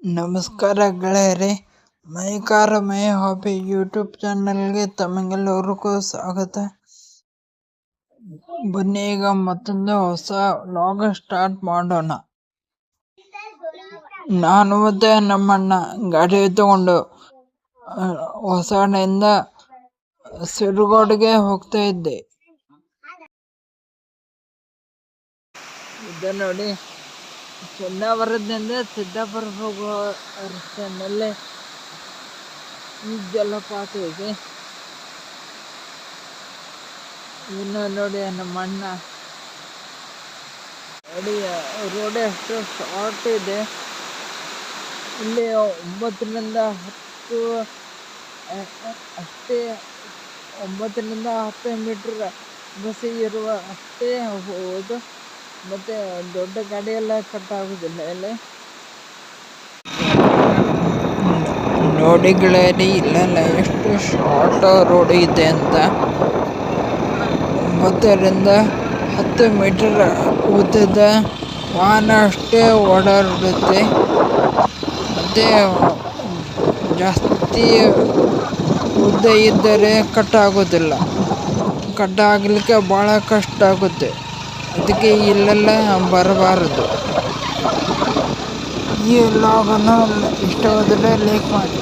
ನಮಸ್ಕಾರ ಗೆಳೆಯರೇ, my car my hobby YouTube ಚಾನಲ್ಗೆ ತಮಗೆಲ್ಲರಿಗೂ ಸ್ವಾಗತ. ಬನ್ನಿ ಈಗ ಮತ್ತೊಂದು ಹೊಸ ವ್ಲಾಗ್ ಸ್ಟಾರ್ಟ್ ಮಾಡೋಣ. ನಾನು ಮತ್ತೆ ನಮ್ಮಣ್ಣ ಗಾಡಿ ತಗೊಂಡು ಹೊಸಡೆಯಿಂದ ಸಿರುಗೋಡಿಗೆ ಹೋಗ್ತಾ ಇದ್ದೆ. ಇದು ನೋಡಿ, ಚನ್ನವರದಿಂದ ಸಿದ್ದಾಪುರ ಹೋಗುವ ರಸ್ತೆಯಲ್ಲಿ ಈ ಜಲಪಾತ ಇದೆ. ಇನ್ನು ನೋಡಿ ನಮ್ಮ ಅಣ್ಣ ನೋಡಿ, ರೋಡ್ ಎಷ್ಟು ಶಾರ್ಟ್ ಇದೆ. ಇಲ್ಲಿ 9ರಿಂದ 10 ಅಷ್ಟೇ, 9ರಿಂದ 10 ಮೀಟರ್ ಬಸ್ ಇರುವ ಅಷ್ಟೇ ಹೋಗೋದು. ಮತ್ತೆ ದೊಡ್ಡ ಗಾಡಿ ಎಲ್ಲ ಕಟ್ ಆಗುದಿಲ್ಲ. ಇಲ್ಲಿ ನೋಡಿ ಗೆಳೆಯರಿ, ಇಲ್ಲೆಲ್ಲ ಎಷ್ಟು ಶಾರ್ಟ್ ರೋಡ್ ಇದೆ ಅಂತ. 9ರಿಂದ 10 ಮೀಟರ್ ಉದ್ದದ ವಾಹನ ಅಷ್ಟೇ ಓಡಾಡುತ್ತೆ. ಮತ್ತೆ ಜಾಸ್ತಿ ಉದ್ದ ಇದ್ದರೆ ಕಟ್ ಆಗೋದಿಲ್ಲ. ಕಟ್ ಆಗಲಿಕ್ಕೆ ಭಾಳ ಕಷ್ಟ ಆಗುತ್ತೆ. ಅದಕ್ಕೆ ಇಲ್ಲೆಲ್ಲ ಬರಬಾರದು. ಈ ವ್ಲಾಗನ್ನು ಇಷ್ಟವಾದರೆ ಲೈಕ್ ಮಾಡಿ.